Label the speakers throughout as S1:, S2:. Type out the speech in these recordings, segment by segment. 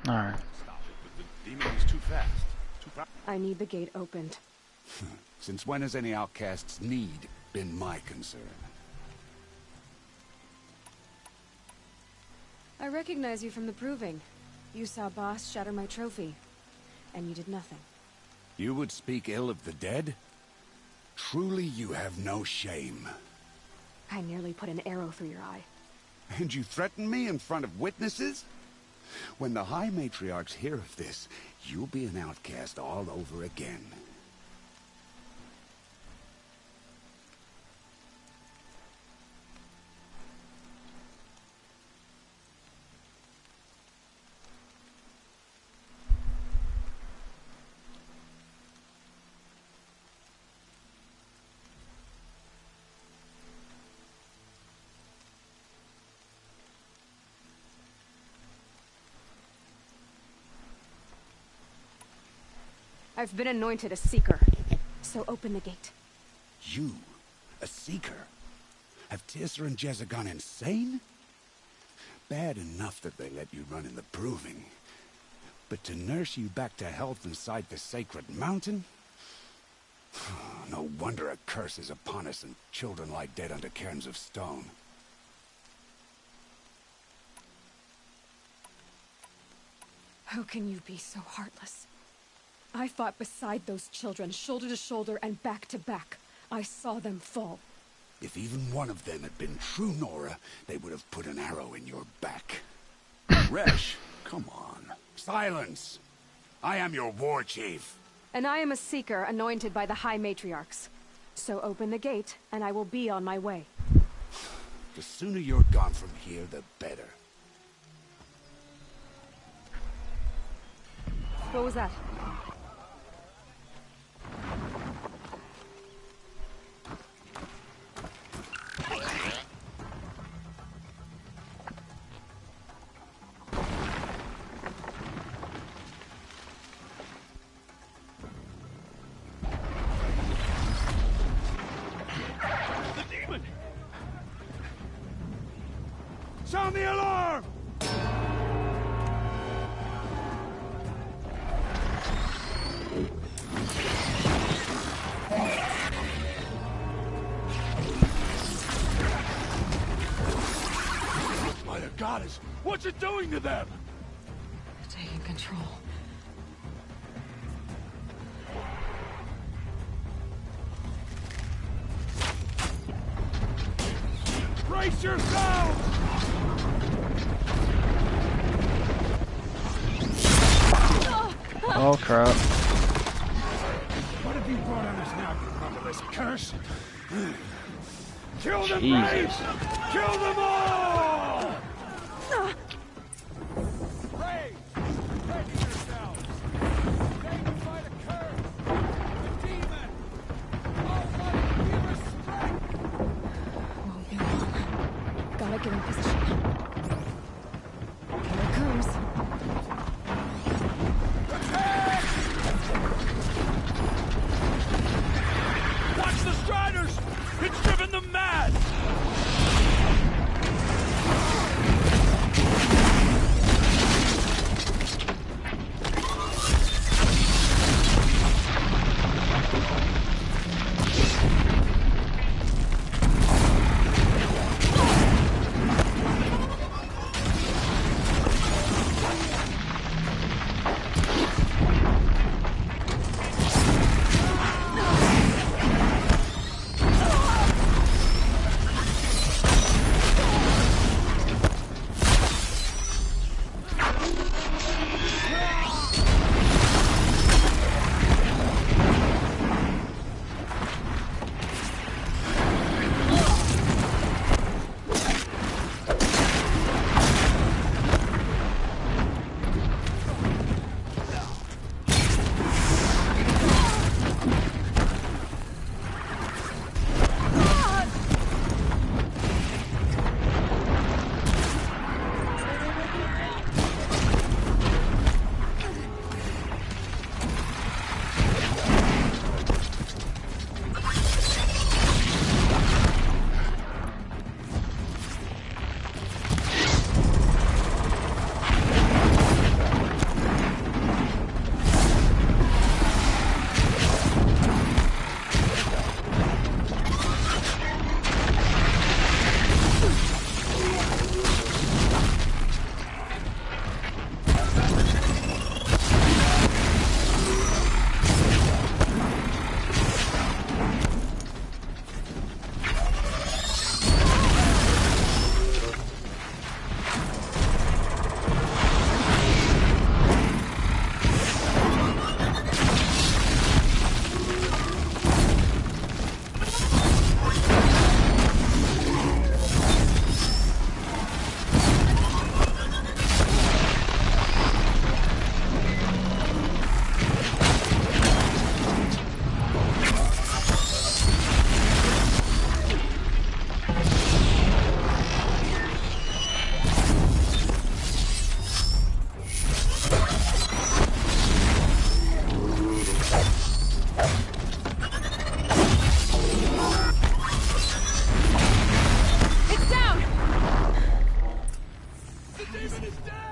S1: Alright.
S2: Stop it, but the demon is too fast.
S3: I need the gate opened.
S4: Since when has any outcast's need been my concern?
S3: I recognize you from the proving. You saw Boss shatter my trophy, and you did nothing.
S4: You would speak ill of the dead? Truly you have no shame.
S3: I nearly put an arrow through your eye.
S4: And you threaten me in front of witnesses? When the High Matriarchs hear of this, you'll be an outcast all over again.
S3: I've been anointed a seeker, so open the gate.
S4: You, a seeker? Have Tirsa and Jezza gone insane? Bad enough that they let you run in the proving. But to nurse you back to health inside the sacred mountain? No wonder a curse is upon us and children lie dead under cairns of stone.
S3: How can you be so heartless? I fought beside those children, shoulder to shoulder and back to back. I saw them fall.
S4: If even one of them had been true Nora, they would have put an arrow in your back. Resh, come on. Silence! I am your war chief.
S3: And I am a seeker anointed by the High Matriarchs. So open the gate, and I will be on my way.
S4: The sooner you're gone from here, the better.
S3: What was that?
S4: Sound the alarm!
S2: Mother Goddess, what's it doing to them?
S3: Taking control.
S2: Brace yourselves!
S1: Oh crap.
S2: What have you brought on us now, you motherless curse? Kill them,
S1: Jesus.
S2: Braves! Kill them all! Braves, ready yourselves! They can fight a curse! A demon! All life be respect!
S3: Won't be long. Gotta get in position. Here it comes.
S2: Watch the Striders! It's driven them mad!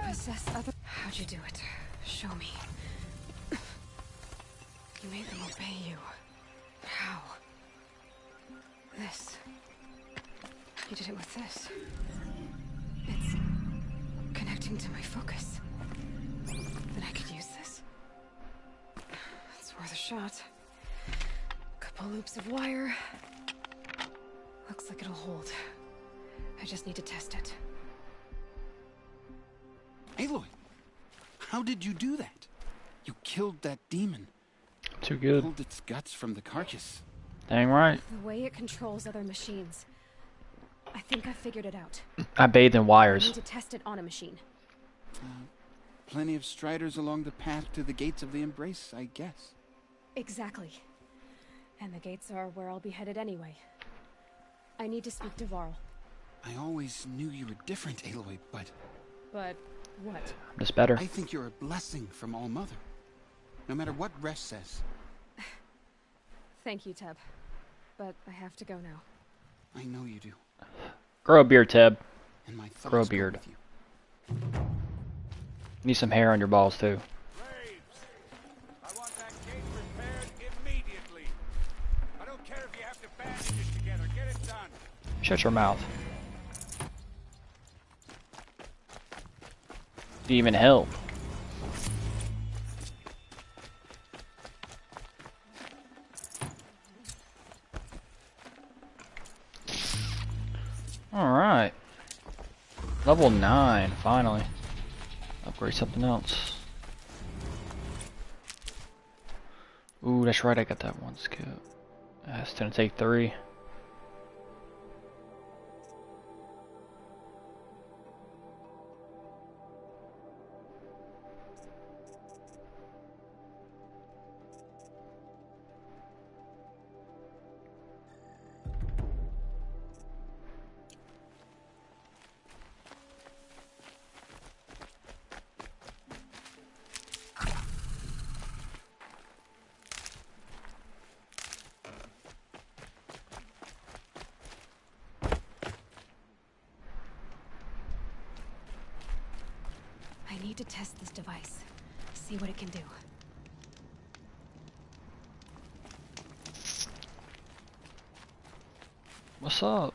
S3: Possess other... How'd you do it? Show me. You made them obey you. How? This. You did it with this. It's connecting to my focus. Then I could use this. It's worth a shot. Couple loops of wire. Looks like it'll hold. I just need to test it.
S1: Aloy, how did you do that? You killed that demon.
S5: Too good.
S1: Pulled its guts from the carcass.
S5: Dang right.
S3: The way it controls other machines. I think I figured it out.
S5: I bathed in
S3: I
S5: wires.
S3: need to test it on a machine.
S1: Plenty of striders along the path to the gates of the Embrace, I guess.
S3: Exactly. And the gates are where I'll be headed anyway. I need to speak to Varl.
S1: I always knew you were different, Aloy, but
S3: But what?
S5: I'm just better.
S1: I think you're a blessing from All-Mother. No matter what Resh says.
S3: Thank you, Teb. But I have to go now.
S1: I know you do.
S5: Grow a beard, Teb.
S1: And my thoughts
S5: Grow a
S1: go
S5: beard.
S1: with you.
S5: Need some hair on your balls too.
S2: Graves, I want that gate repaired immediately. I don't care if you have to bandage it together. Get it done.
S5: Shut your mouth. Demon help. Alright. Level 9, finally. Upgrade something else. Ooh, that's right, I got that one skill. That's gonna take 3.
S3: I need to test this device. See what it can do.
S5: What's up?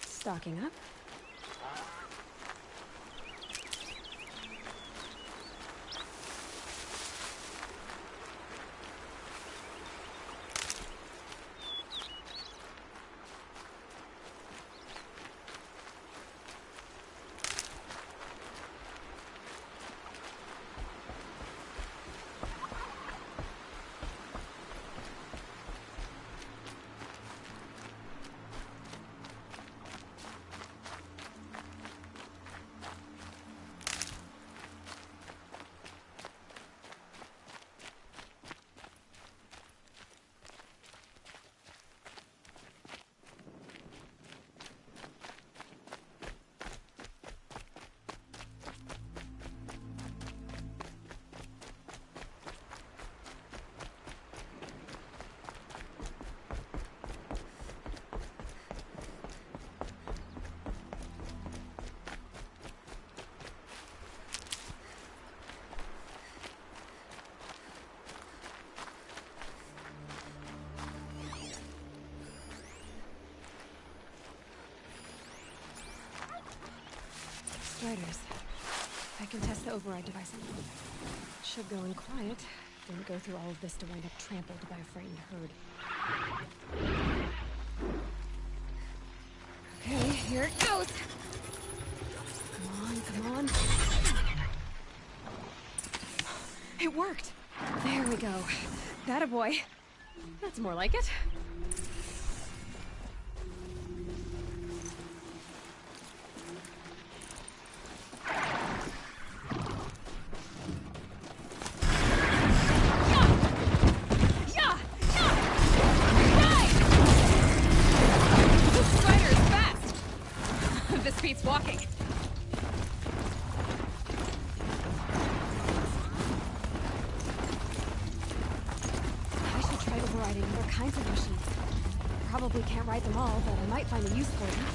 S3: Stocking up. Striders. I can test the override device. Should go in quiet. Didn't go through all of this to wind up trampled by a frightened herd. Okay, here it goes. Come on, come on. It worked. There we go. That a boy. That's more like it. This beats walking. I should try overriding other kinds of machines. Probably can't ride them all, but I might find a use for them.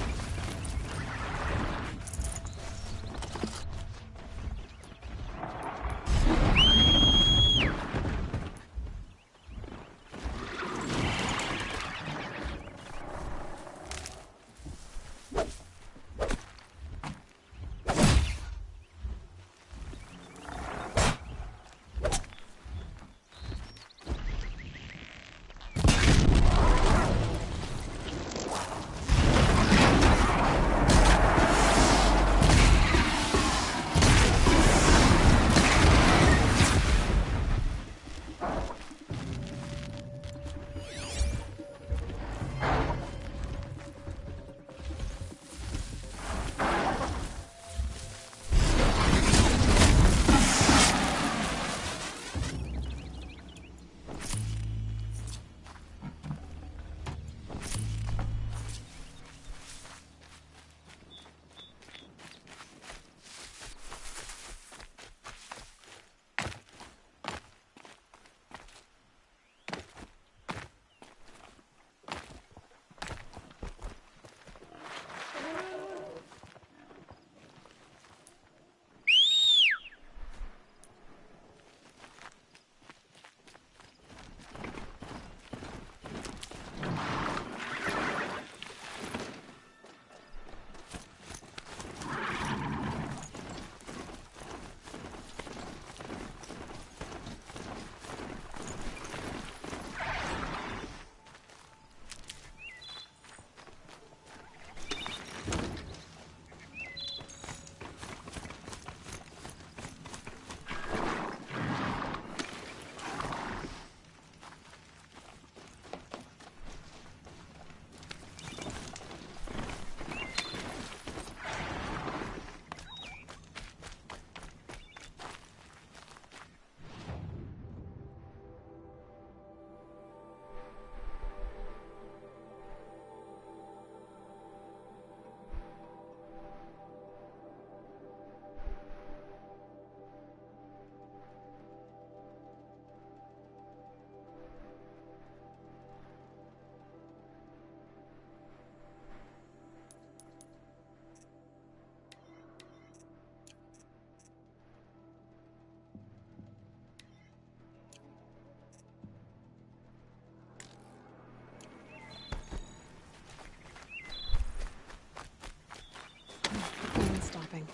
S3: Stopping.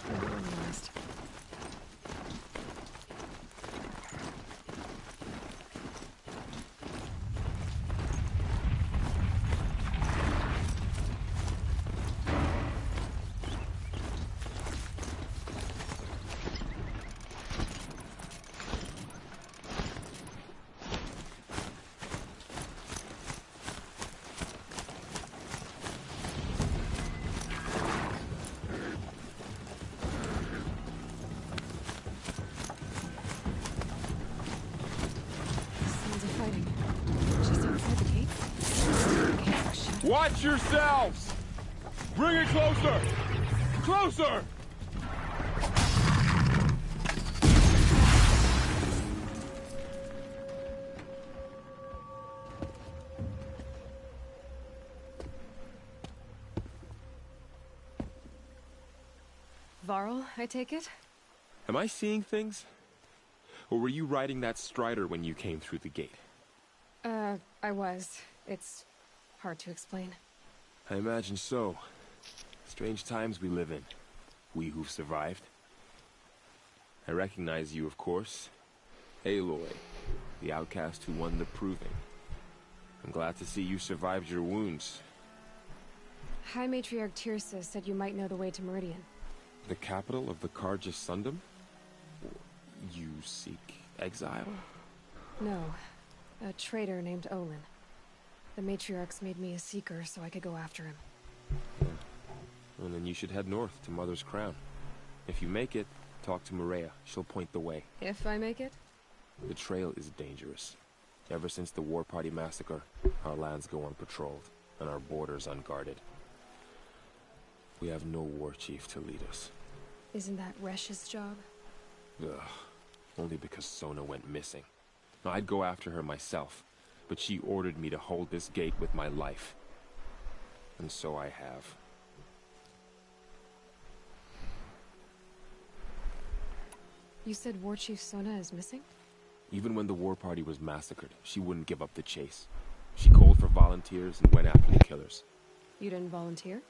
S3: Last.
S2: Watch yourselves! Bring it closer! Closer!
S3: Varl, I take it?
S6: Am I seeing things? Or were you riding that strider when you came through the gate?
S3: I was. It's hard to explain.
S6: I imagine so. Strange times we live in. We who've survived. I recognize you, of course. Aloy, the outcast who won the proving. I'm glad to see you survived your wounds.
S3: High Matriarch Tirsa said you might know the way to Meridian.
S6: The capital of the Carja Sundom? You seek exile?
S3: No. A traitor named Olin. The matriarchs made me a seeker so I could go after him.
S6: Well, then you should head north to Mother's Crown. If you make it, talk to Maria. She'll point the way.
S3: If I make it?
S6: The trail is dangerous. Ever since the War Party massacre, our lands go unpatrolled, and our borders unguarded. We have no war chief to lead us.
S3: Isn't that Resh's job?
S6: Ugh. Only because Sona went missing. Now, I'd go after her myself, but she ordered me to hold this gate with my life. And so I have.
S3: You said War Chief Sona is missing?
S6: Even when the War Party was massacred, she wouldn't give up the chase. She called for volunteers and went after the killers.
S3: You didn't volunteer?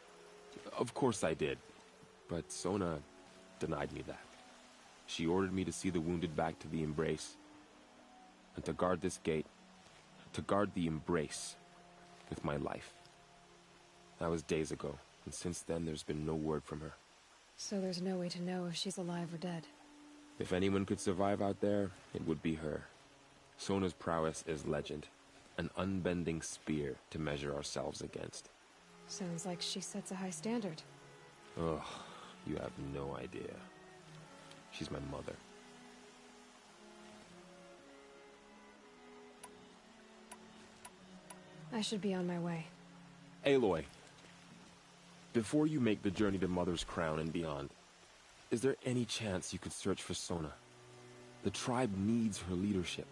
S6: Of course I did. But Sona denied me that. She ordered me to see the wounded back to the Embrace. And to guard this gate. To guard the Embrace. With my life. That was days ago. And since then there's been no word from her.
S3: So there's no way to know if she's alive or dead.
S6: If anyone could survive out there, it would be her. Sona's prowess is legend. An unbending spear to measure ourselves against.
S3: Sounds like she sets a high standard.
S6: Ugh, you have no idea. She's my mother.
S3: I should be on my way.
S6: Aloy, before you make the journey to Mother's Crown and beyond, is there any chance you could search for Sona? The tribe needs her leadership.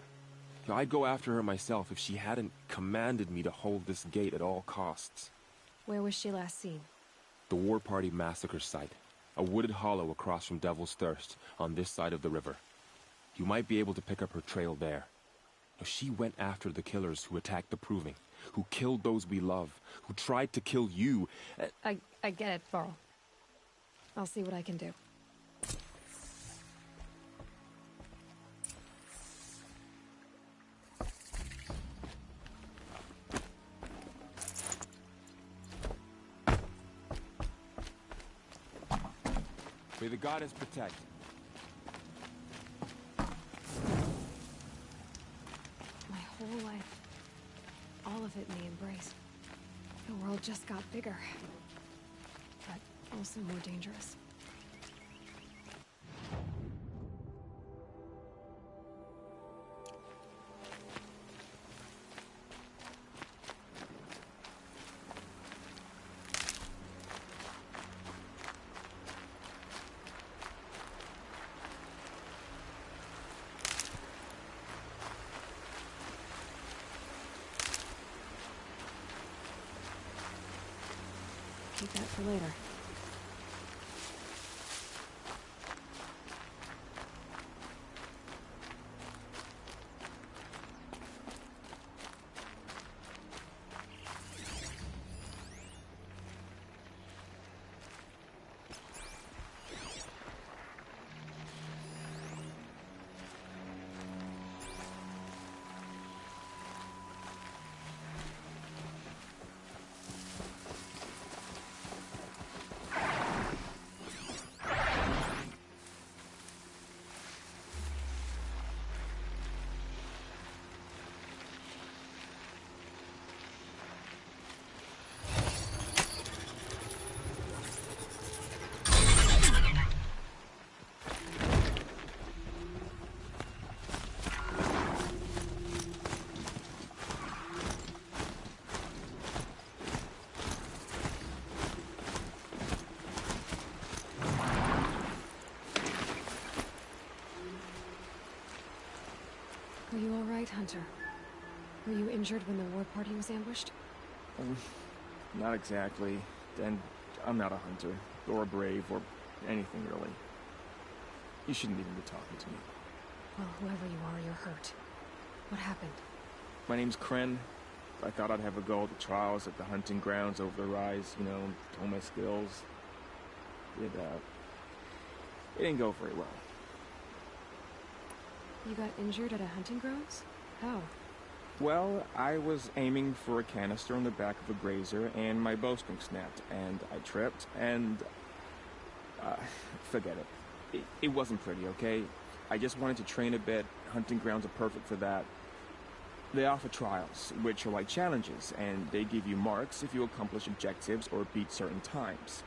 S6: Now, I'd go after her myself if she hadn't commanded me to hold this gate at all costs.
S3: Where was she last seen?
S6: The War Party massacre site. A wooded hollow across from Devil's Thirst, on this side of the river. You might be able to pick up her trail there. Now, she went after the killers who attacked the Proving, who killed those we love, who tried to kill you.
S3: I get it, Varl. I'll see what I can do.
S6: May the goddess protect.
S3: My whole life. All of it in the Embrace. The world just got bigger. But also more dangerous. Keep that for later. Are you all right, Hunter? Were you injured when the war party was ambushed?
S7: Not exactly. And I'm not a hunter, or a brave, or anything really. You shouldn't even be talking to me.
S3: Well, whoever you are, you're hurt. What happened?
S7: My name's Kren. I thought I'd have a go at the trials at the hunting grounds over the rise, you know, hone my skills. It didn't go very well.
S3: You got injured at a hunting grounds? How?
S7: Well, I was aiming for a canister on the back of a grazer, and my bowstring snapped, and I tripped, and... forget it. It wasn't pretty, okay? I just wanted to train a bit. Hunting grounds are perfect for that. They offer trials, which are like challenges, and they give you marks if you accomplish objectives or beat certain times.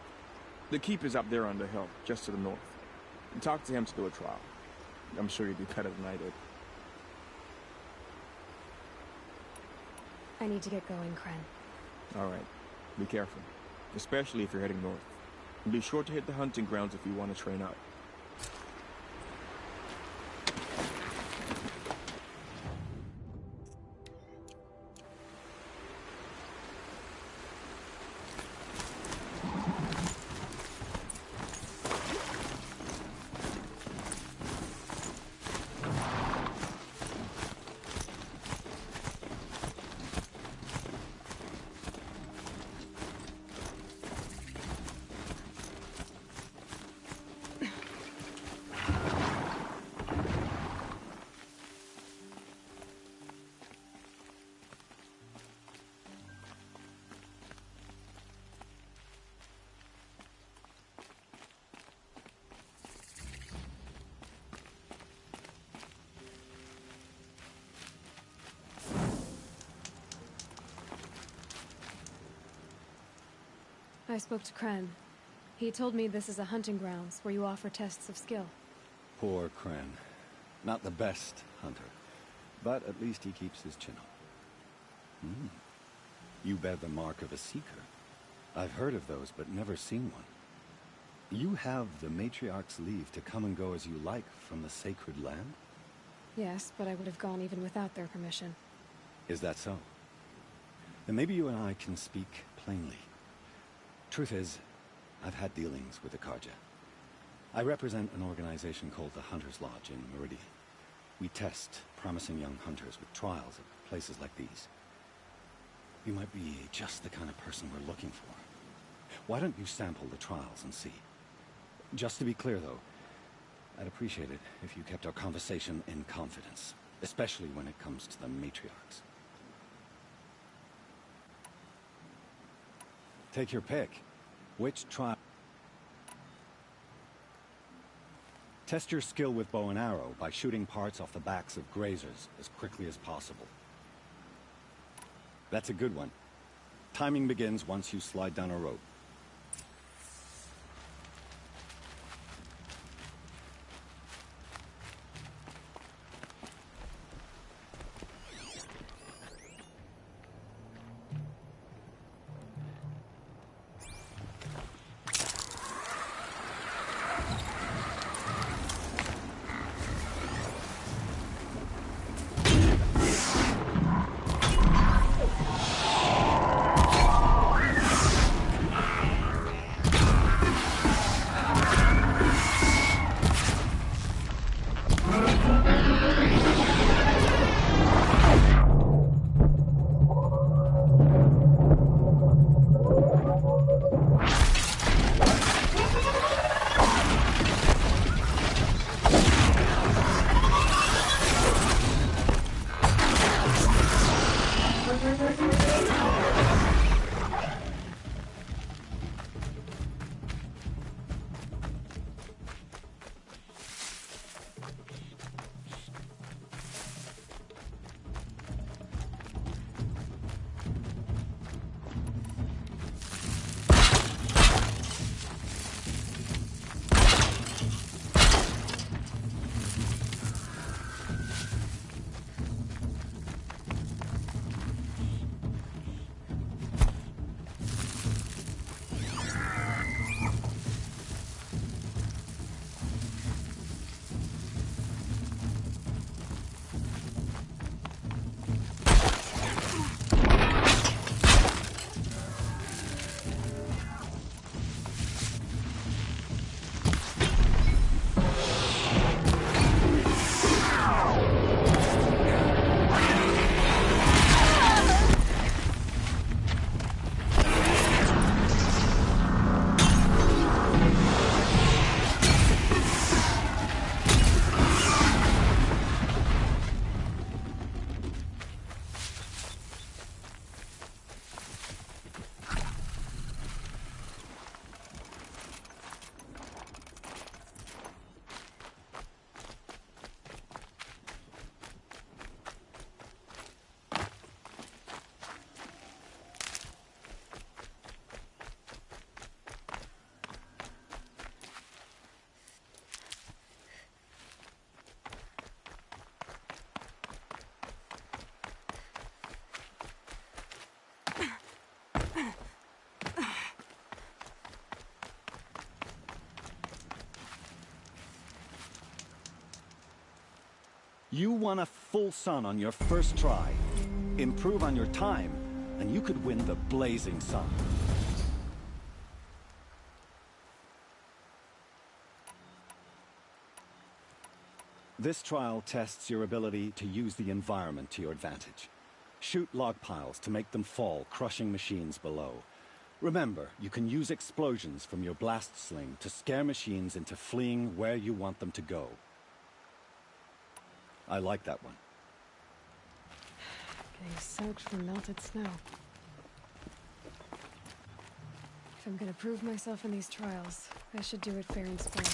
S7: The keep is up there on the hill, just to the north. Talk to him to do a trial. I'm sure you'd be better than I did.
S3: I need to get going, Kren.
S7: All right. Be careful, especially if you're heading north. And be sure to hit the hunting grounds if you want to train up.
S3: I spoke to Kren. He told me this is a hunting grounds where you offer tests of skill.
S8: Poor Kren. Not the best hunter, but at least he keeps his chin up. You bear the mark of a seeker. I've heard of those, but never seen one. You have the Matriarch's leave to come and go as you like from the sacred land?
S3: Yes, but I would have gone even without their permission.
S8: Is that so? Then maybe you and I can speak plainly. Truth is, I've had dealings with the Karja. I represent an organization called the Hunter's Lodge in Meridian. We test promising young hunters with trials at places like these. You might be just the kind of person we're looking for. Why don't you sample the trials and see? Just to be clear, though, I'd appreciate it if you kept our conversation in confidence, especially when it comes to the matriarchs. Take your pick. Which trial? Test your skill with bow and arrow by shooting parts off the backs of grazers as quickly as possible. That's a good one. Timing begins once you slide down a rope. You won a full sun on your first try. Improve on your time, and you could win the blazing sun. This trial tests your ability to use the environment to your advantage. Shoot log piles to make them fall, crushing machines below. Remember, you can use explosions from your blast sling to scare machines into fleeing where you want them to go. I like that one.
S3: Getting soaked from melted snow. If I'm gonna prove myself in these trials, I should do it fair and square.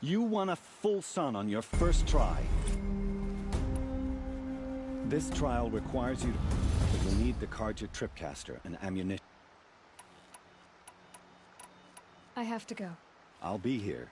S8: You won a full sun on your first try. This trial requires you to... But you'll need the Carja tripcaster and ammunition.
S3: I have to go.
S8: I'll be here.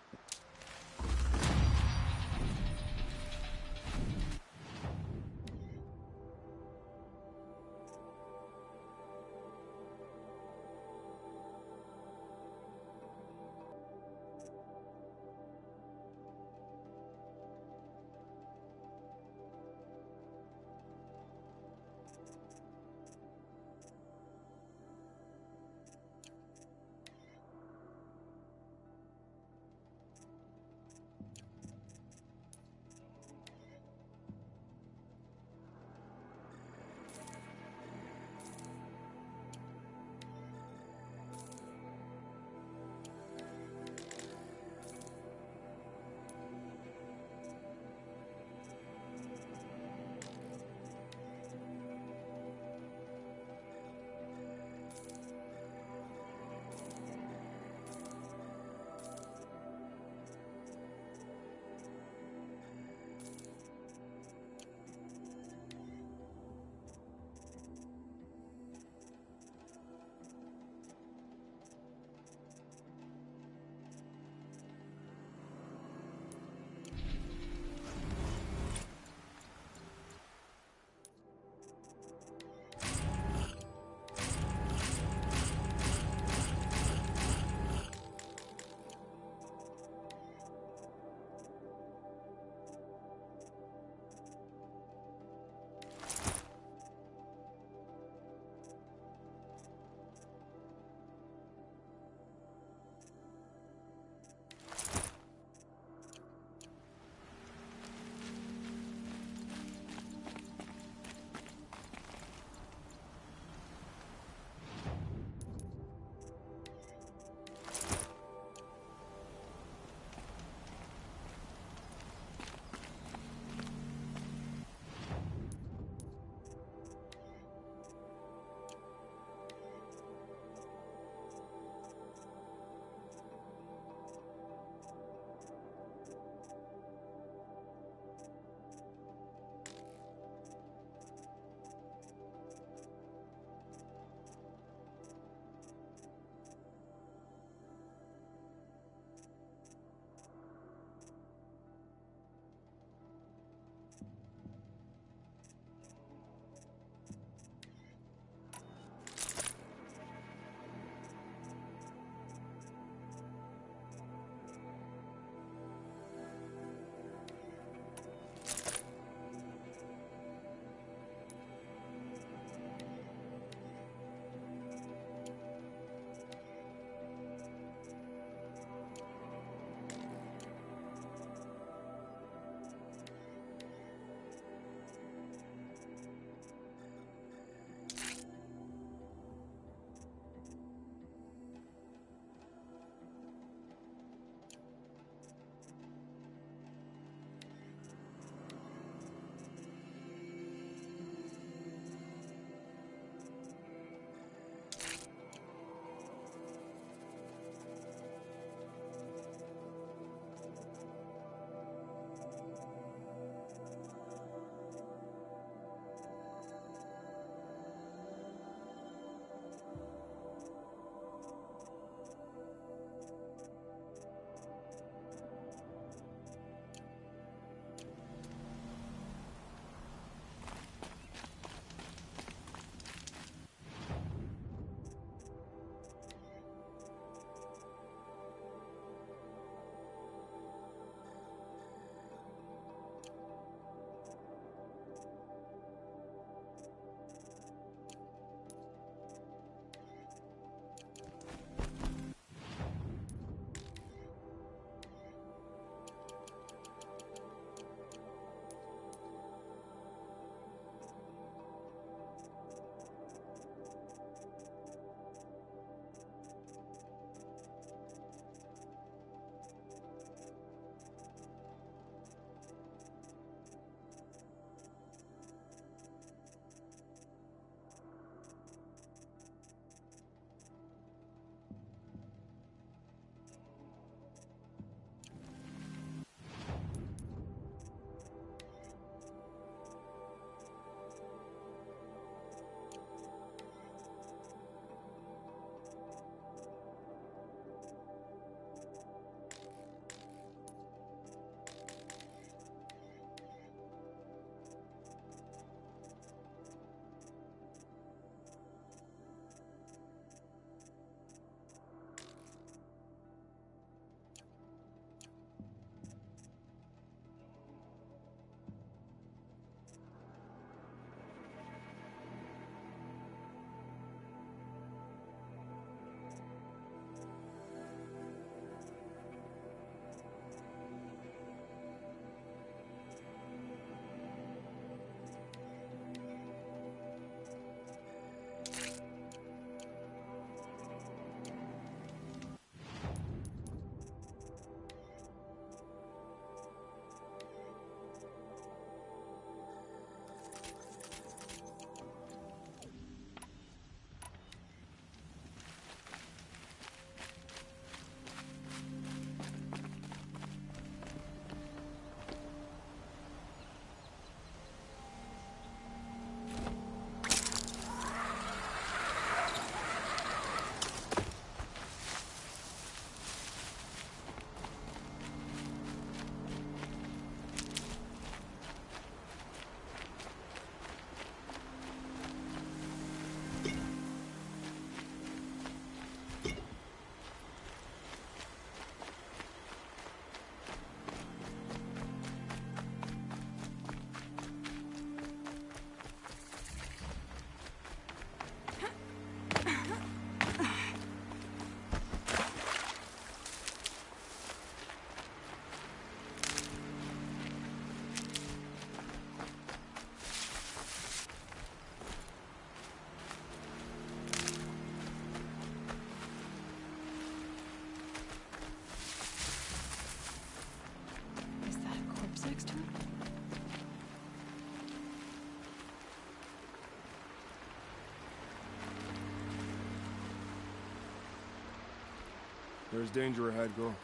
S6: There's danger ahead, girl.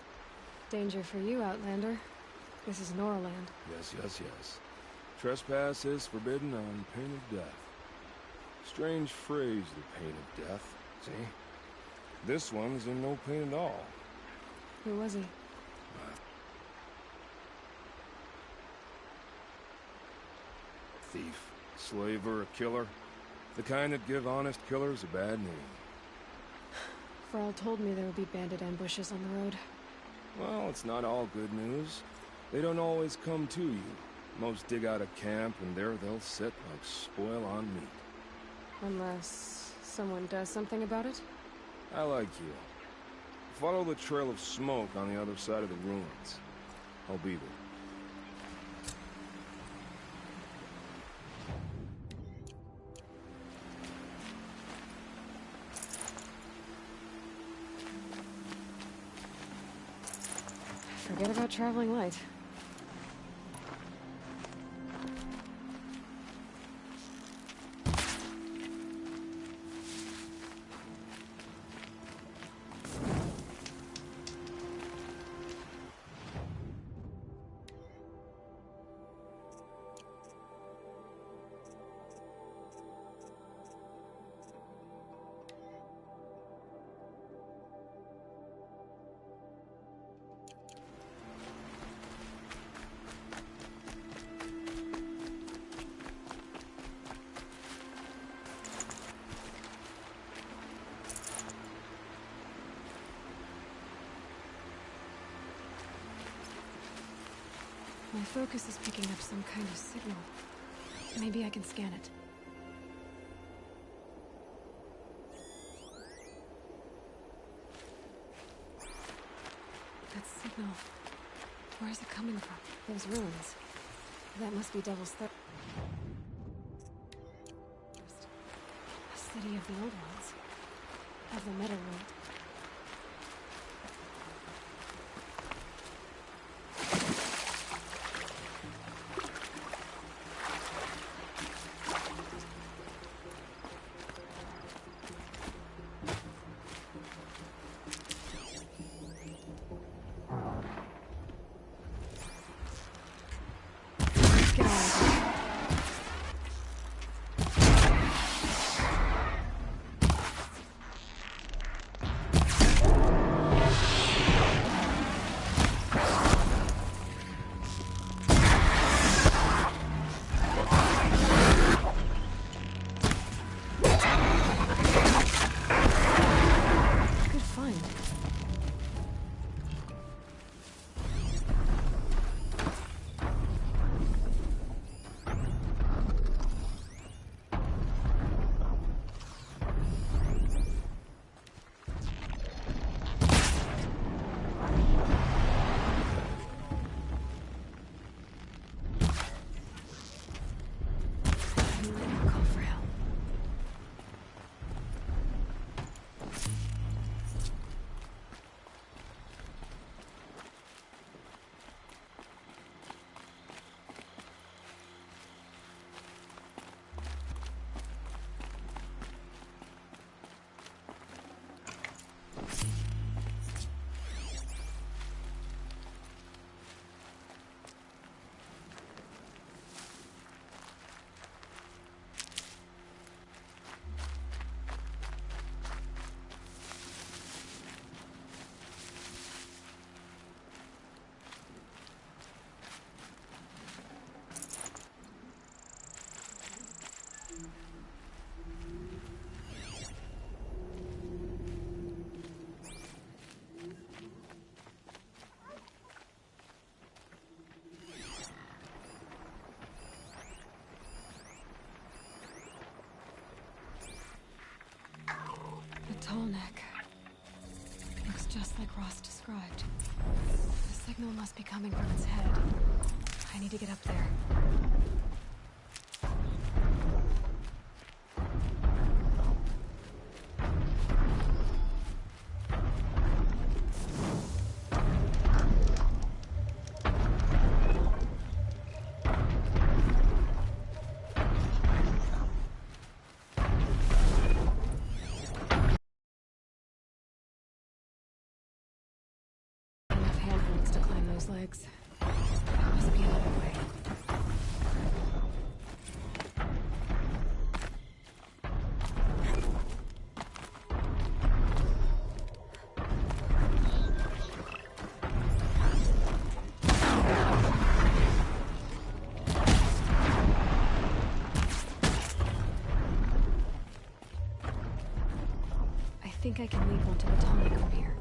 S3: Danger for you, Outlander. This is Norland.
S6: Yes, yes, yes. Trespass is forbidden on pain of death. Strange phrase, the pain of death. See? This one's in no pain at all.
S3: Who was he?
S6: Thief, slaver, a killer. The kind that give honest killers a bad name.
S3: Frall told me there would be bandit ambushes on the road.
S6: Well, it's not all good news. They don't always come to you. Most dig out a camp, and there they'll sit like spoil on meat.
S3: Unless someone does something about it?
S6: I like you. Follow the trail of smoke on the other side of the ruins. I'll be there.
S3: Forget about traveling light. My focus is picking up some kind of signal. Maybe I can scan it. That signal. Where is it coming from? Those ruins. That must be Devil's Third. A city of the old ones. Of the Meta World. Get on with it. Good find. Call for help. The tall neck. Looks just like Ross described. The signal must be coming from its head. I need to get up there. those legs. There must be another way. I think I can lead one to the tunnel from here.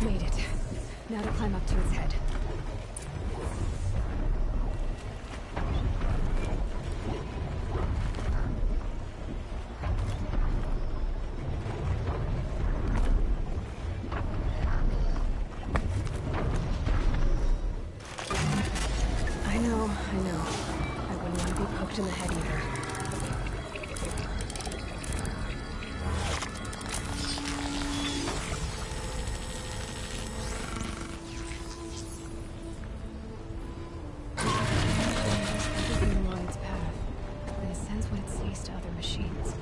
S3: Made it. Now to climb up to its head. I know. I wouldn't want to be poked in the head either. Moving along its path, and it sends what it sees to other machines.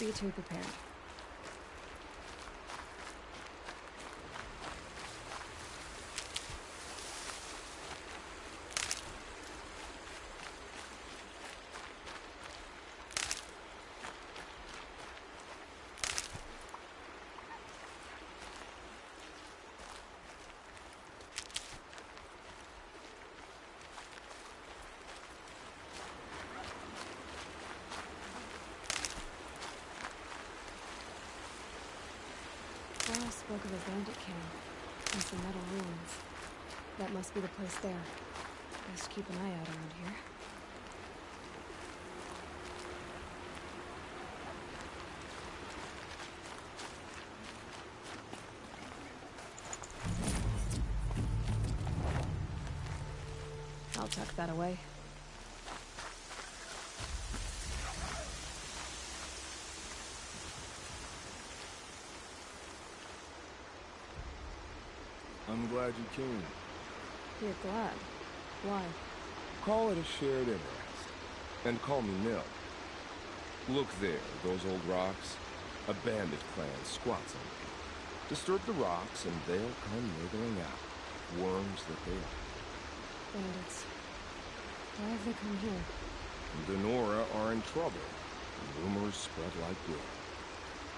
S3: be too prepared. Carl spoke of a bandit camp and some metal ruins. That must be the place there. Best keep an eye out around here. I'll tuck that away.
S6: I'm glad you came.
S3: You're glad. Why?
S6: Call it a shared interest. And call me Nil. Look there, those old rocks. A bandit clan squats on them. Disturb the rocks and they'll come wriggling out. Worms that they are.
S3: Bandits. Why have they come here?
S6: Denora are in trouble. Rumors spread like wind.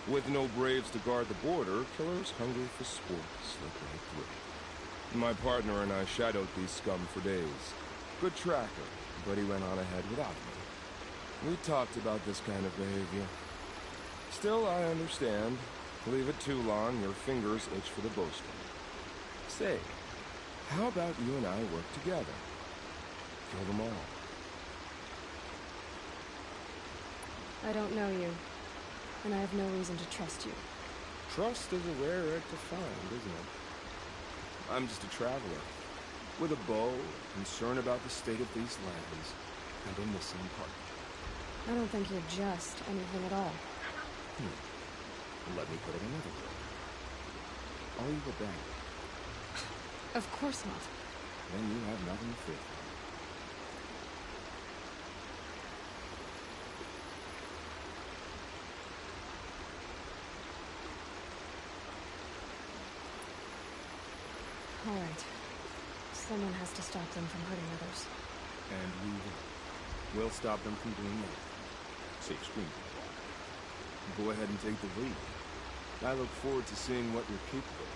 S6: With no braves to guard the border, killers hungry for sport slip right through. My partner and I shadowed these scum for days. Good tracker, but he went on ahead without me. We talked about this kind of behavior. Still, I understand. Leave it too long, your fingers itch for the bowstring. Say, how about you and I work together? Kill them all.
S3: I don't know you, and I have no reason to trust you.
S6: Trust is a rare egg to find, isn't it? I'm just a traveler, with a bow, concerned about the state of these lands, and a missing partner.
S3: I don't think you're just anything at all.
S6: Let me put it another way. Are you a bandit?
S3: Of course not.
S6: Then you have nothing to fear.
S3: All right. Someone has to stop them from hurting others.
S6: And we will. We'll stop them from doing that. Safe screen. Go ahead and take the lead. I look forward to seeing what you're capable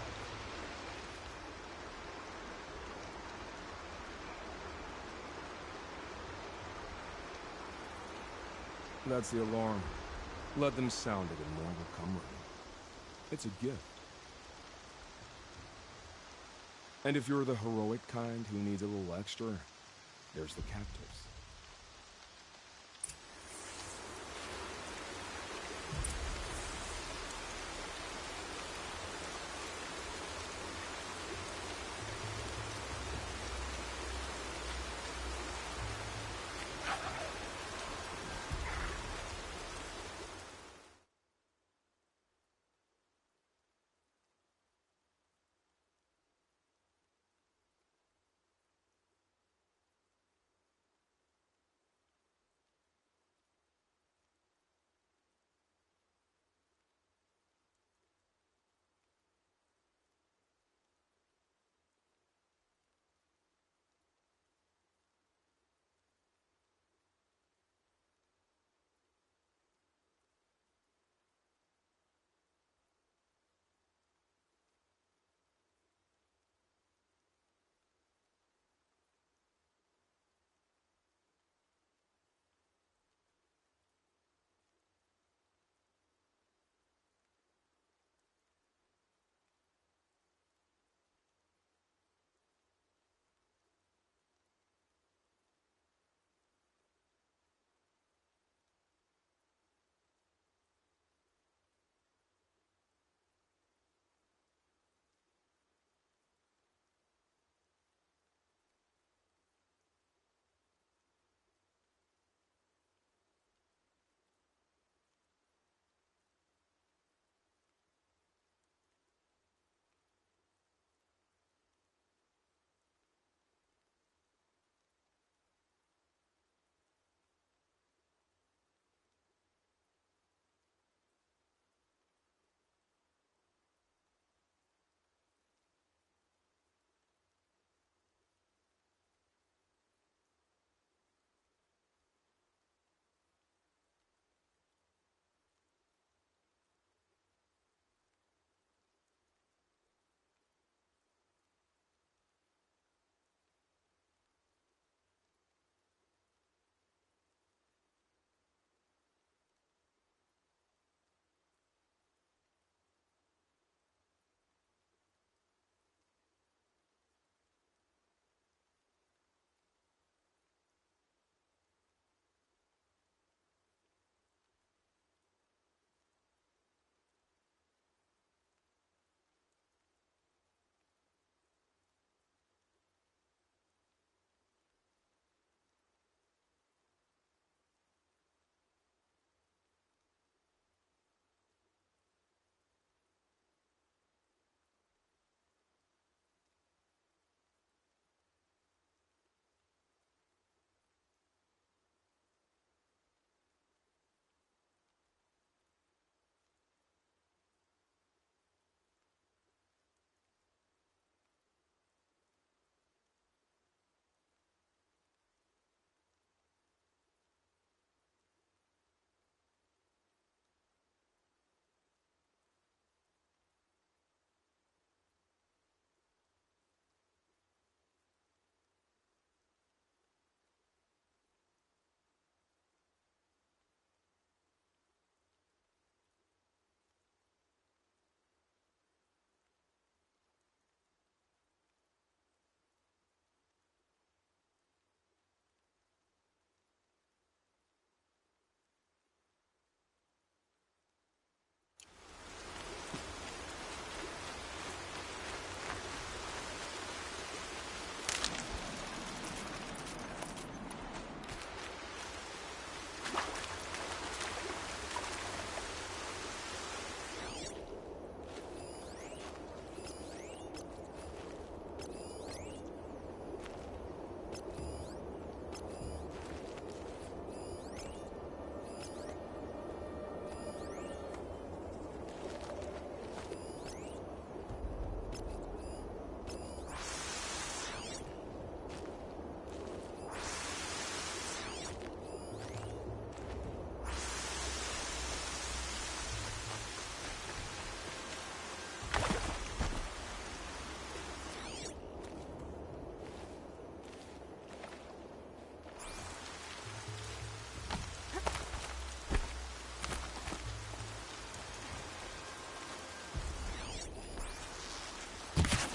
S6: of. That's the alarm. Let them sound it and more will come running. It's a gift. And if you're the heroic kind who needs a little extra, there's the captives.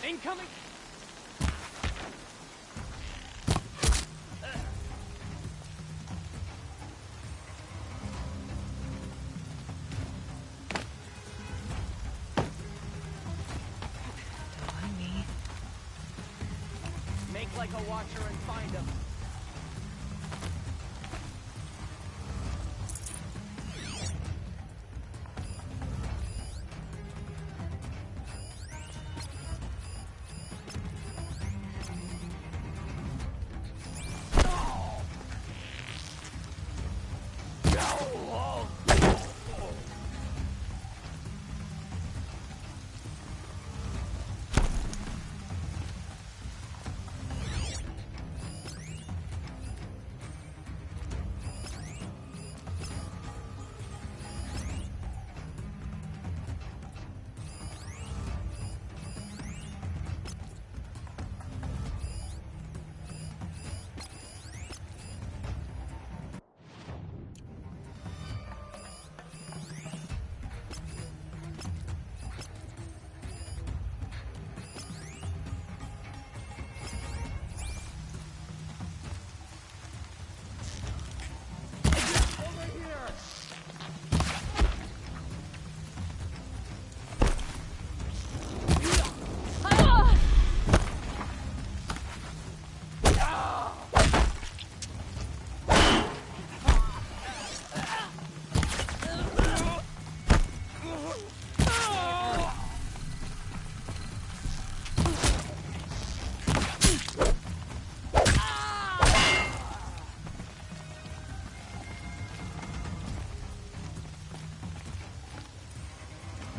S2: Incoming!
S3: Don't mind me.
S2: Make like a watcher and find him.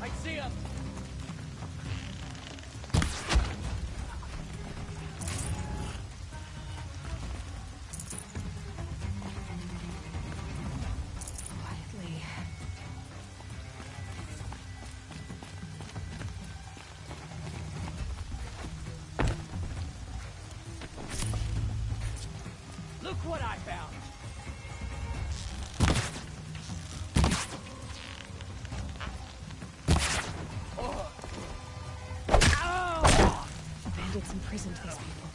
S2: I see him!
S3: Quietly.
S2: Look what I found!
S3: Bandits imprisoned these people.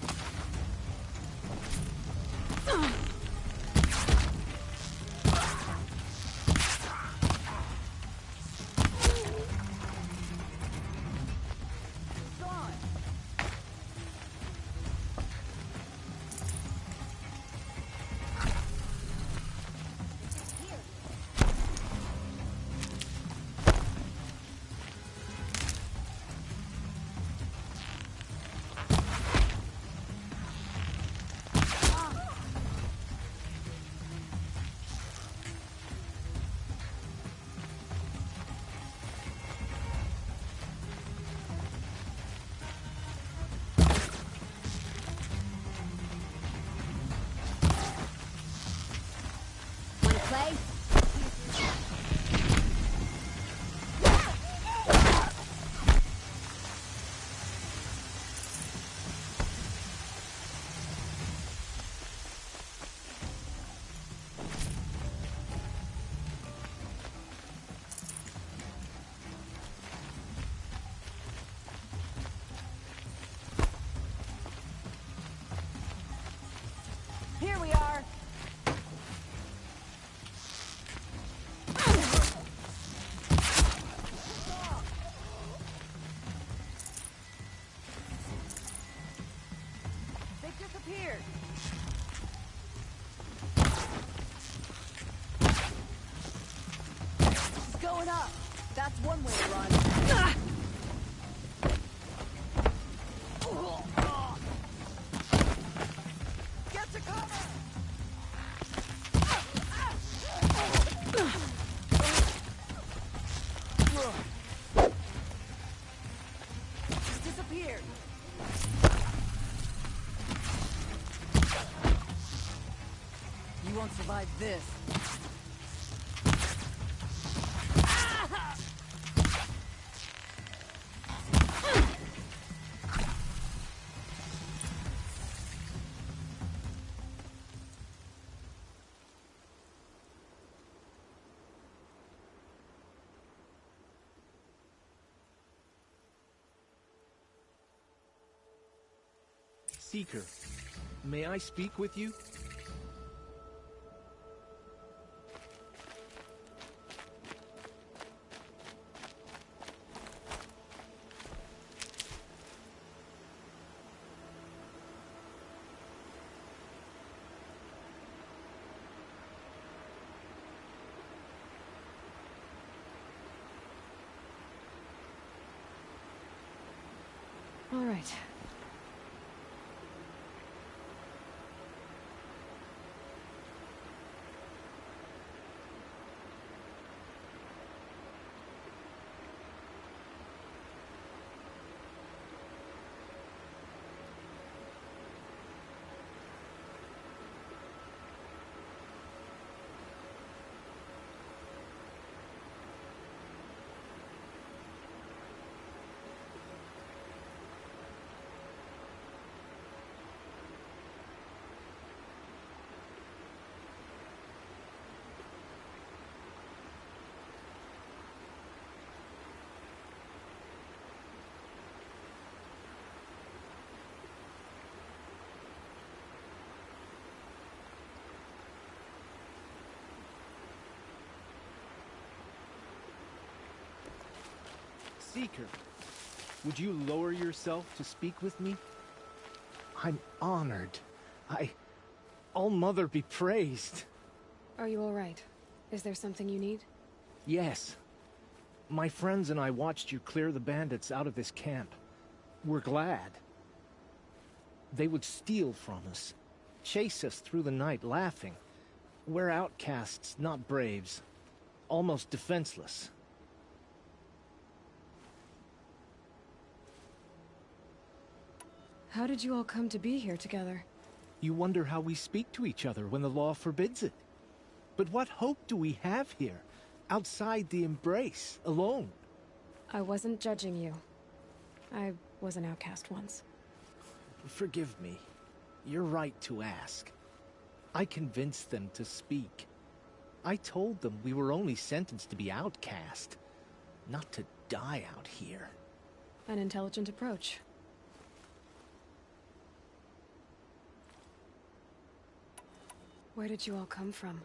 S9: Play? Here we are. They've disappeared. She's going up. That's one way to run. Get to cover! She's disappeared. You won't survive this.
S10: Seeker, may I speak with you?
S3: All right.
S10: Seeker, would you lower yourself to speak with me? I'm honored. All-Mother be praised.
S3: Are you all right? Is there something you need?
S10: Yes. My friends and I watched you clear the bandits out of this camp. We're glad. They would steal from us, chase us through the night laughing. We're outcasts, not braves. Almost defenseless.
S3: How did you all come to be here together?
S10: You wonder how we speak to each other when the law forbids it. But what hope do we have here, outside the embrace, alone?
S3: I wasn't judging you. I was an outcast once.
S10: Forgive me. You're right to ask. I convinced them to speak. I told them we were only sentenced to be outcast, not to die out here.
S3: An intelligent approach. Where did you all come from?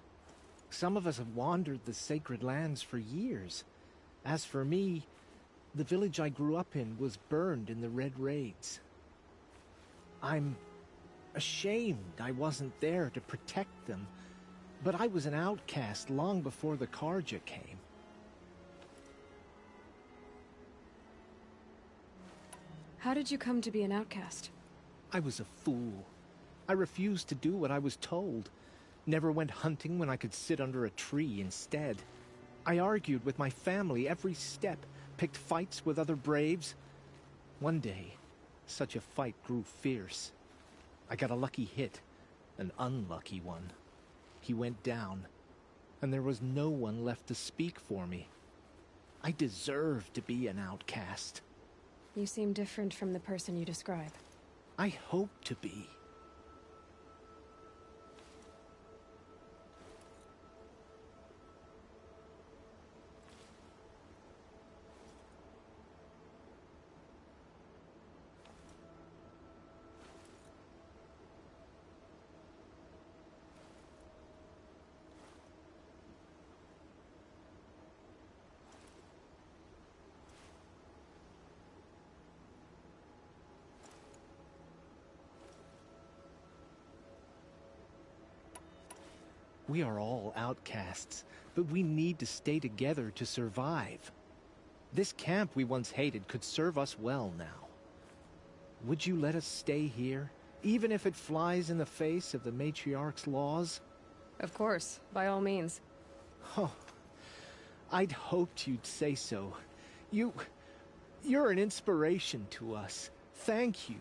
S10: Some of us have wandered the sacred lands for years. As for me, the village I grew up in was burned in the Red Raids. I'm ashamed I wasn't there to protect them, but I was an outcast long before the Karja came.
S3: How did you come to be an outcast?
S10: I was a fool. I refused to do what I was told. Never went hunting when I could sit under a tree instead. I argued with my family every step, picked fights with other braves. One day, such a fight grew fierce. I got a lucky hit, an unlucky one. He went down, and there was no one left to speak for me. I deserved to be an outcast.
S3: You seem different from the person you describe.
S10: I hope to be. We are all outcasts, but we need to stay together to survive. This camp we once hated could serve us well now. Would you let us stay here, even if it flies in the face of the matriarch's laws?
S3: Of course, by all means.
S10: Oh, I'd hoped you'd say so. You're an inspiration to us. Thank you.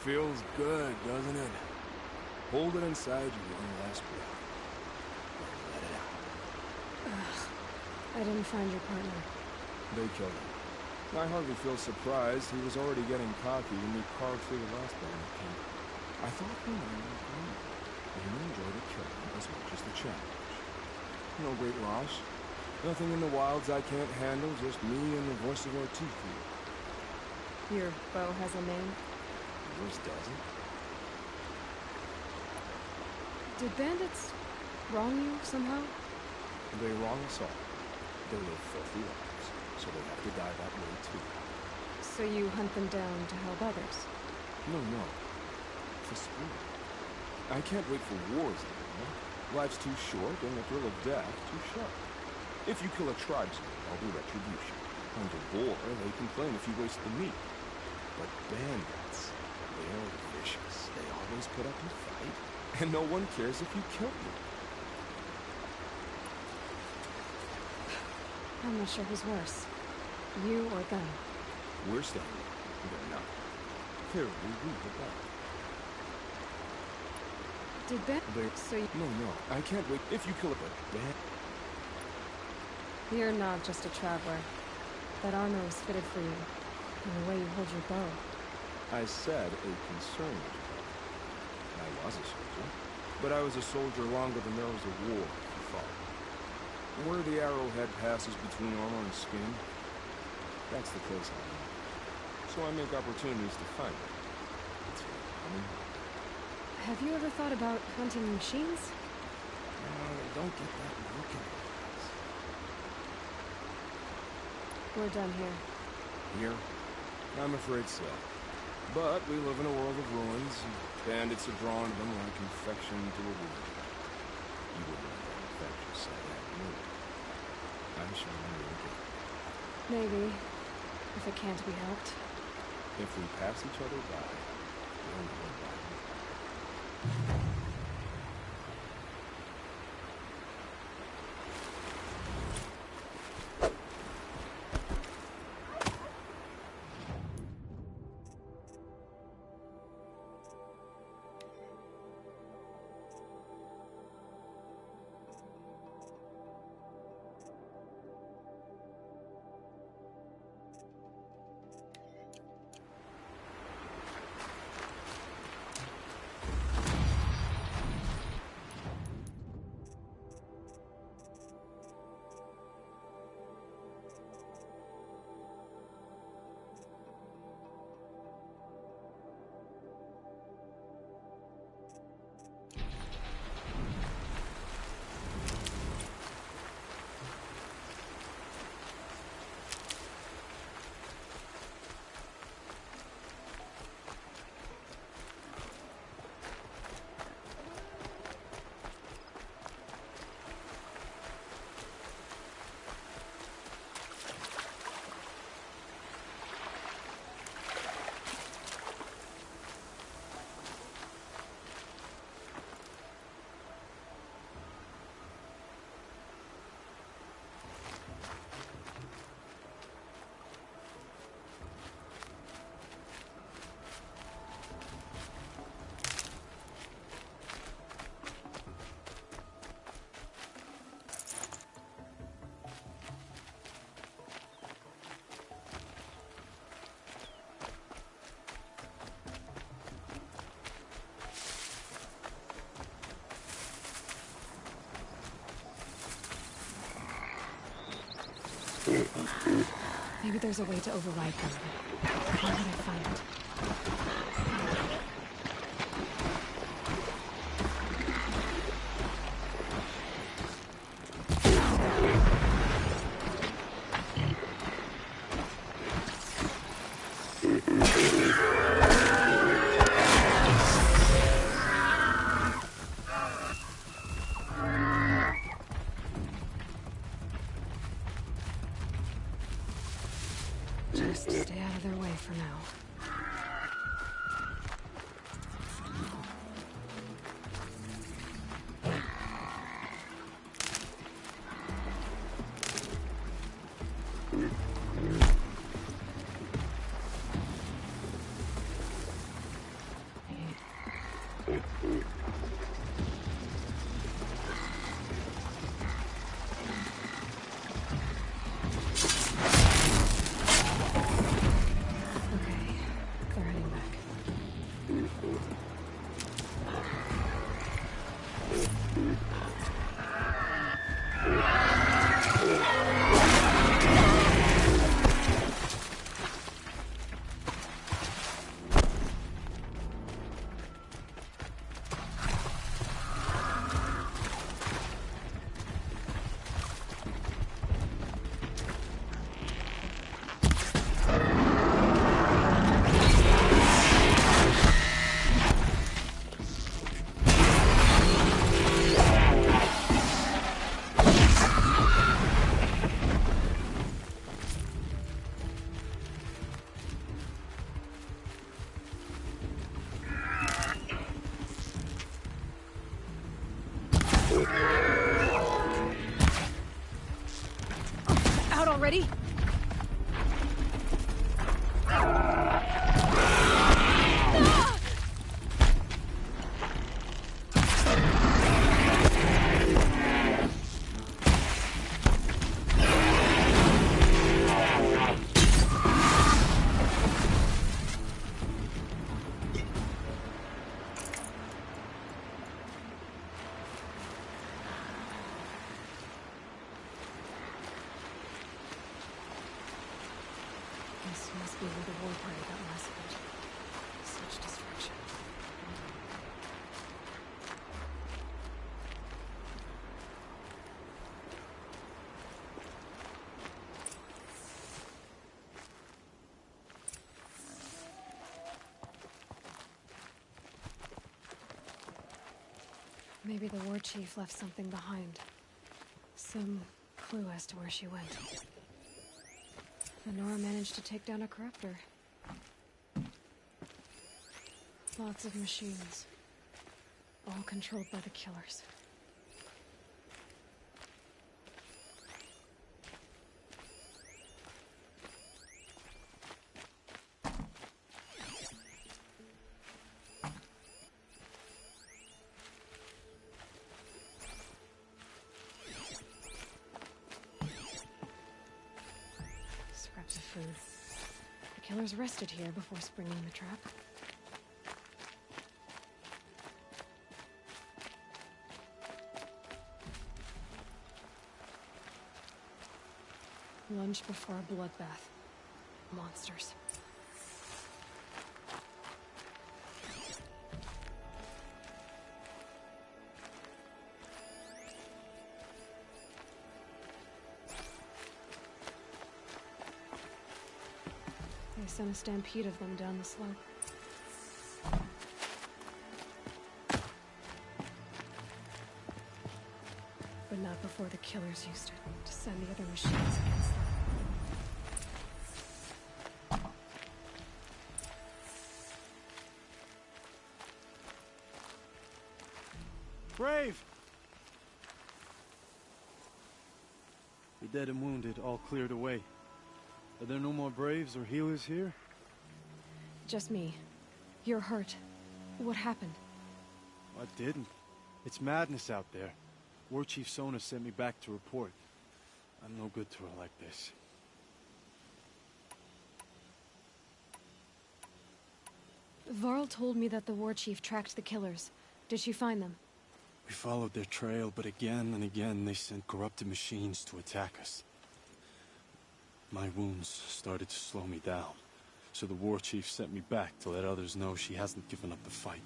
S6: feels good, doesn't it? Hold it inside you one last breath. Let it out.
S3: I didn't find your partner.
S6: They killed him. I hardly feel surprised. He was already getting cocky when we carved through the last one. I thought we might agree. You enjoy the killing as much as the challenge. No great loss. Nothing in the wilds I can't handle, just me and the voice of Ortiz.
S3: Your bow has a name?
S6: Yours doesn't.
S3: Did bandits wrong you somehow?
S6: They wrong us all. They live filthy lives, so they have to die that way too.
S3: So you hunt them down to help others?
S6: No. For speed. I can't wait for wars anymore. Life's too short, and the thrill of death too short. If you kill a tribesman, I'll do retribution. Under war, they complain if you waste the meat. But bandits, they're vicious. They always put up a fight, and no one cares if you kill them.
S3: I'm not sure who's worse. You or them.
S6: We're standing. They're not. Clearly, we were better.
S3: Did Ben... So you...
S6: No. I can't wait. If you kill a band...
S3: You're not just a traveler. That armor was fitted for you. And the way you hold your bow.
S6: I said a concerned traveler. I was a soldier. But I was a soldier longer than there was a war to follow. Where the arrowhead passes between armor and skin, that's the place I'm in. So I make opportunities to find it. That's what I mean.
S3: Have you ever thought about hunting machines?
S6: Don't get that look in your eyes.
S3: We're done here.
S6: Here? I'm afraid so. But we live in a world of ruins, and bandits are drawn to them like infection to a wound. You wouldn't let that infect your sight out, would you? I'm sure you would.
S3: Maybe. If it can't be helped.
S6: If we pass each other by, we'll know about it.
S3: Maybe there's a way to override them. How would I find it? Just stay out of their way for now. already? This must be where the war party got massacred. Such destruction. Maybe the war chief left something behind. Some clue as to where she went. Lenora managed to take down a corruptor. Lots of machines. All controlled by the killers. Scraps of food. The killers rested here before springing the trap. Lunch before a bloodbath. Monsters. They sent a stampede of them down the slope. But not before the killers used it to send the other machines against them.
S11: Brave! The dead and wounded all cleared away. Are there no more Braves or healers here?
S3: Just me. You're hurt. What happened?
S11: I didn't. It's madness out there. War Chief Sona sent me back to report. I'm no good to her like this.
S3: Varl told me that the war chief tracked the killers. Did she find them?
S11: We followed their trail, but again and again they sent corrupted machines to attack us. My wounds started to slow me down, so the war chief sent me back to let others know she hasn't given up the fight.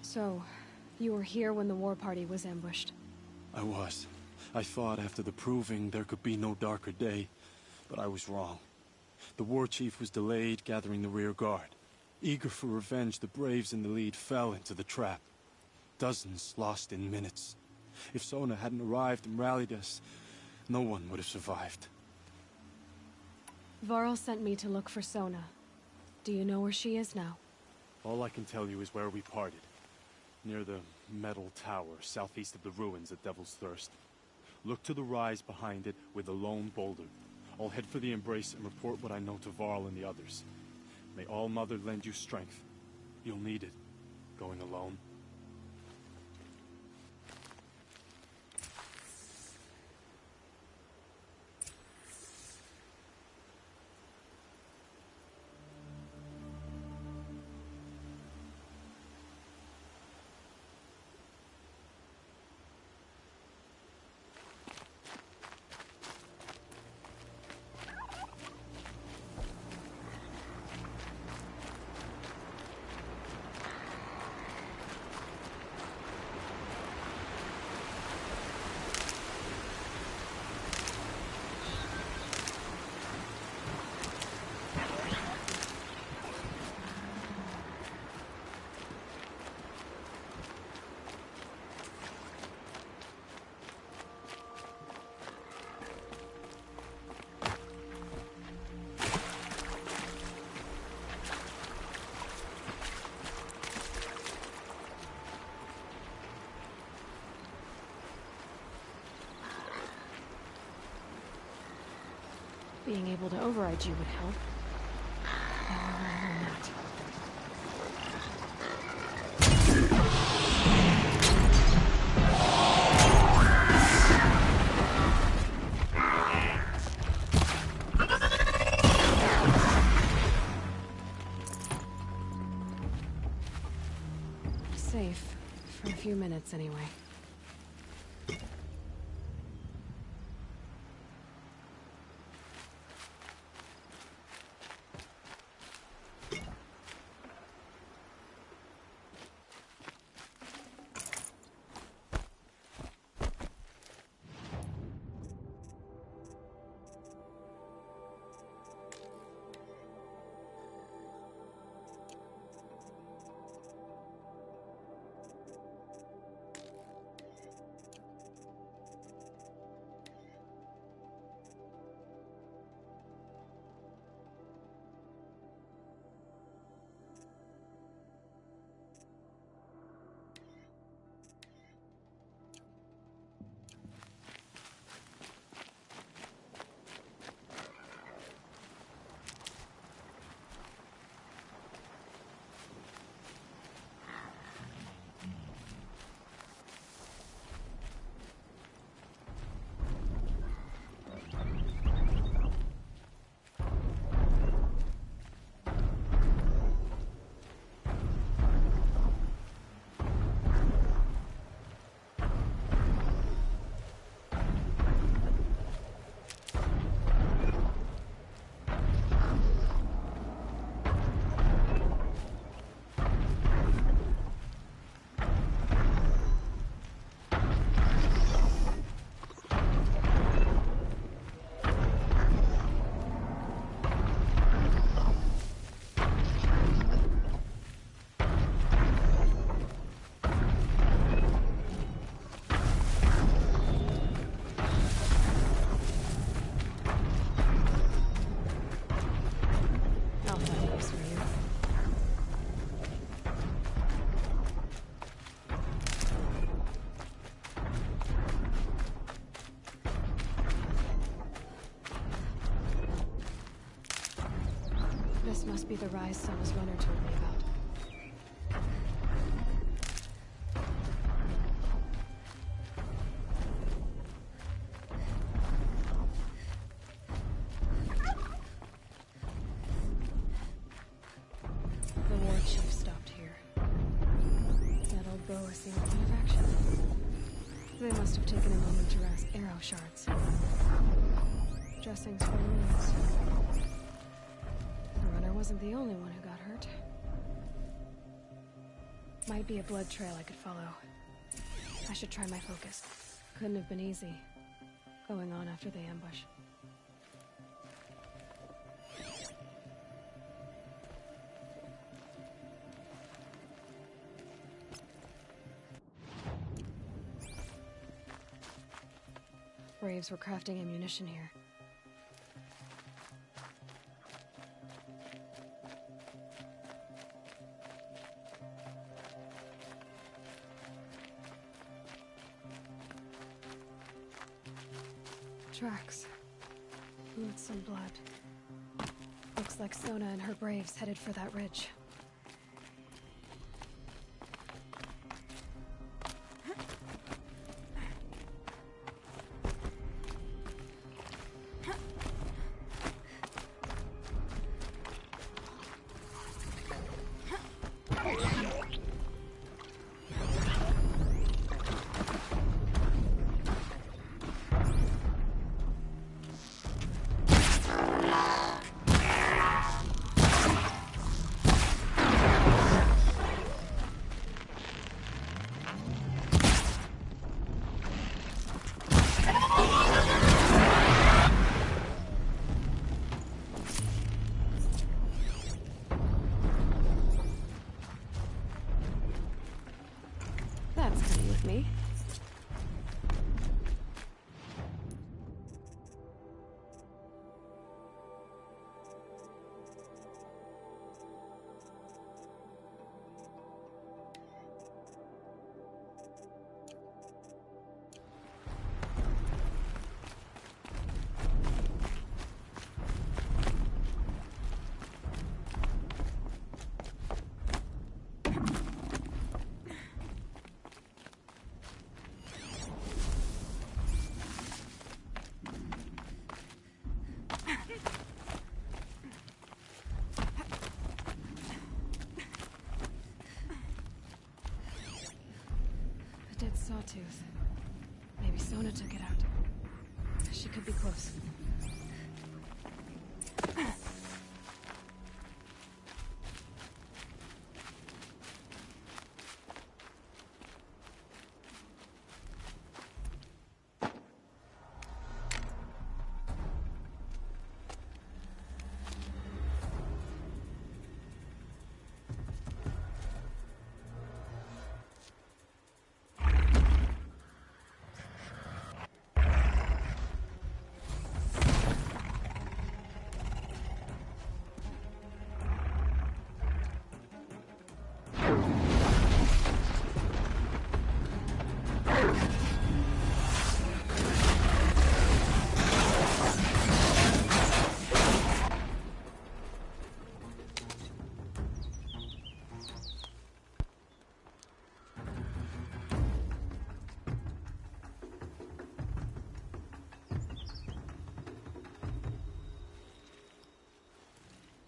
S3: So, you were here when the war party was ambushed?
S11: I was. I thought after the proving there could be no darker day, but I was wrong. The war chief was delayed gathering the rear guard. Eager for revenge, the Braves in the lead fell into the trap. Dozens lost in minutes. If Sona hadn't arrived and rallied us, no one would have survived.
S3: Varl sent me to look for Sona. Do you know where she is now?
S11: All I can tell you is where we parted. Near the metal tower, southeast of the ruins at Devil's Thirst. Look to the rise behind it with a lone boulder. I'll head for the Embrace and report what I know to Varl and the others. May All Mother lend you strength. You'll need it, going alone.
S3: Being able to override you would help. Now I want to learn that. Safe. For a few minutes, anyway. This must be the rise Selma's runner told me about. The war chief stopped here. That old bow has seen a lot of action. They must have taken a moment to rest arrow shards. Dressings for wounds. The runner wasn't the only one who got hurt. Might be a blood trail I could follow. I should try my focus. Couldn't have been easy, going on after the ambush. Braves were crafting ammunition here. Tracks. With some blood. Looks like Sona and her braves headed for that ridge. sawtooth. Maybe Sona took it out. She could be close.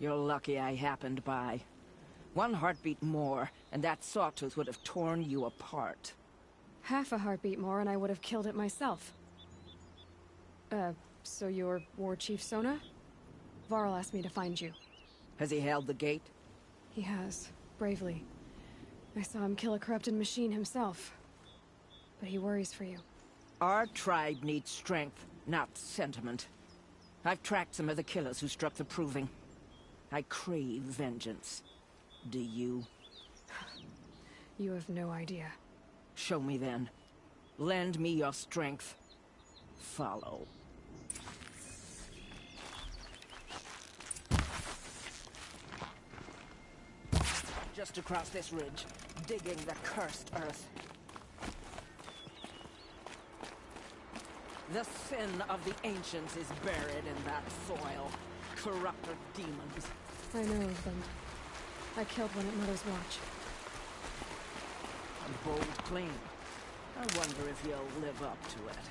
S12: You're lucky I happened by. One heartbeat more, and that sawtooth would have torn you apart.
S3: Half a heartbeat more and I would have killed it myself. So you're War Chief Sona? Varl asked me to find you.
S12: Has he held the gate?
S3: He has, bravely. I saw him kill a corrupted machine himself. But he worries for you.
S12: Our tribe needs strength, not sentiment. I've tracked some of the killers who struck the Proving. I crave vengeance. Do you?
S3: You have no idea.
S12: Show me then. Lend me your strength. Follow. Just across this ridge, digging the cursed earth. The sin of the ancients is buried in that soil. Corrupted demons.
S3: I know of them. I killed one at Mother's Watch.
S12: A bold claim. I wonder if you'll live up to it.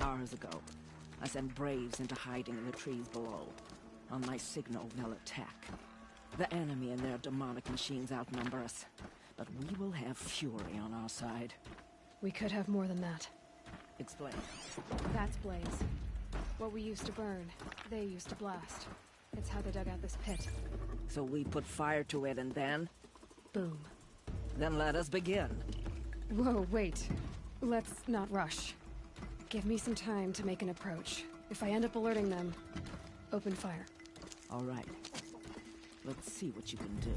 S12: Hours ago, I sent Braves into hiding in the trees below. On my signal, they'll attack. The enemy and their demonic machines outnumber us, but we will have fury on our side.
S3: We could have more than that.
S12: Explain.
S3: That's Blaze. What we used to burn, they used to blast. It's how they dug out this pit.
S12: So we put fire to it and then?
S3: Boom.
S12: Then let us begin.
S3: Whoa, wait. Let's not rush. Give me some time to make an approach. If I end up alerting them, open fire.
S12: All right. Let's see what you can do.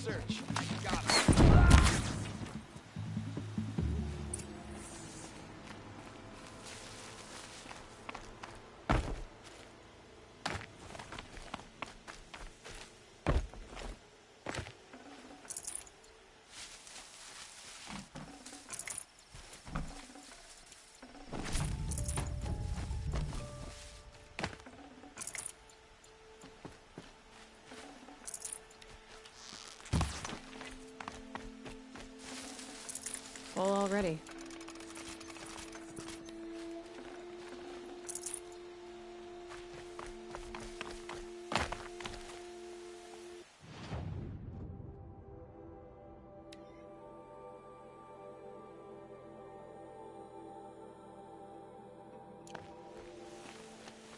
S2: search. Got it.
S3: Full already.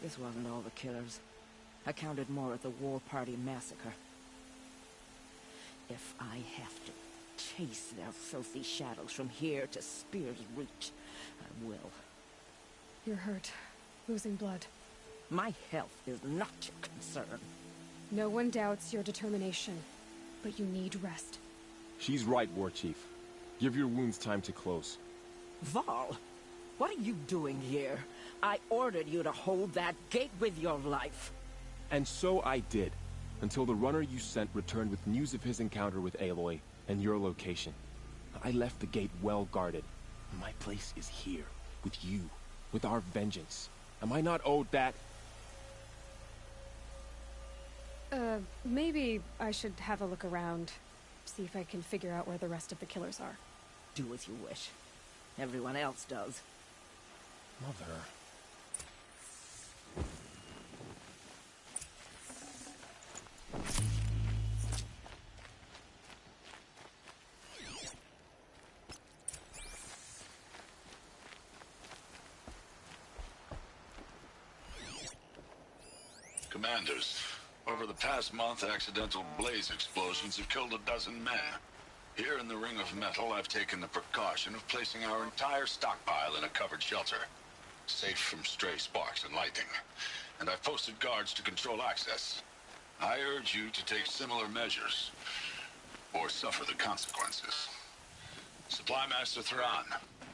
S12: This wasn't all the killers. I counted more at the War Party massacre. If I have to chase their filthy shadows from here to Spear's Reach, I will.
S3: You're hurt. Losing blood.
S12: My health is not your concern.
S3: No one doubts your determination, but you need rest.
S6: She's right, War Chief. Give your wounds time to close.
S12: Val, what are you doing here? I ordered you to hold that gate with your life.
S6: And so I did, until the runner you sent returned with news of his encounter with Aloy and your location. I left the gate well guarded. My place is here, with you, with our vengeance. Am I not owed that?
S3: Maybe I should have a look around. See if I can figure out where the rest of the killers are.
S12: Do as you wish. Everyone else does.
S6: Mother...
S13: Commanders, over the past month, accidental blaze explosions have killed 12 men. Here in the Ring of Metal, I've taken the precaution of placing our entire stockpile in a covered shelter, safe from stray sparks and lightning. And I've posted guards to control access. I urge you to take similar measures, or suffer the consequences. Supply Master Thrawn,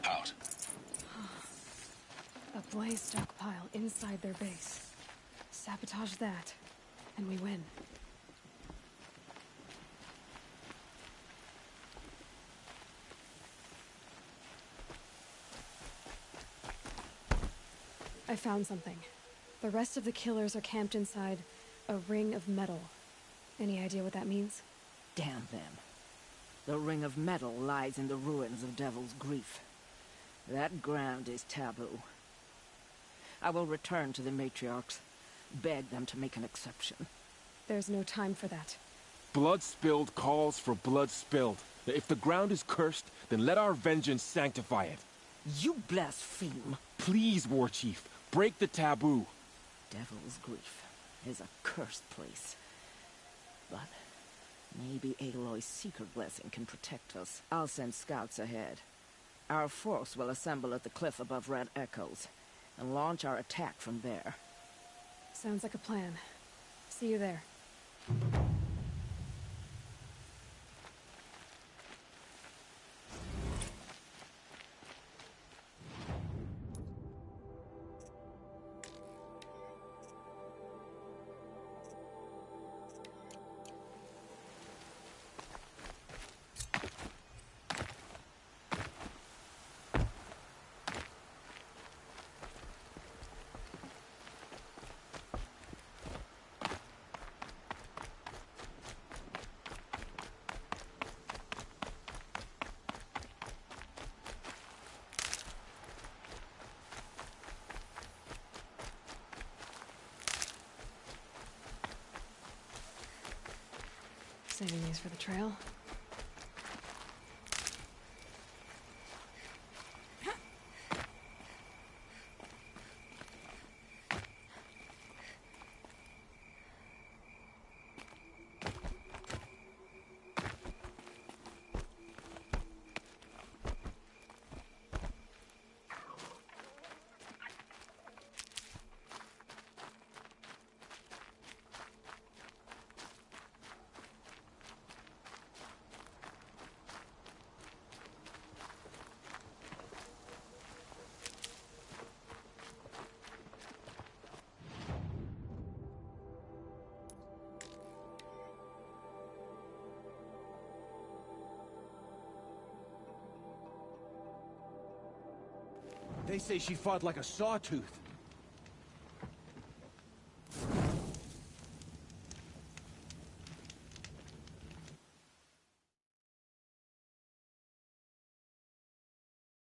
S13: out.
S3: A blaze stockpile inside their base. Sabotage that, and we win. I found something. The rest of the killers are camped inside a ring of metal. Any idea what that means?
S12: Damn them. The Ring of Metal lies in the ruins of Devil's Grief. That ground is taboo. I will return to the matriarchs, beg them to make an exception.
S3: There's no time for that.
S6: Blood spilled calls for blood spilled. If the ground is cursed, then let our vengeance sanctify it.
S12: You blaspheme.
S6: Please, War Chief, break the taboo.
S12: Devil's Grief is a cursed place. But maybe Aloy's secret blessing can protect us. I'll send scouts ahead. Our force will assemble at the cliff above Red Echoes and launch our attack from there.
S3: Sounds like a plan. See you there. Saving these for the trail.
S2: They say she fought like a sawtooth.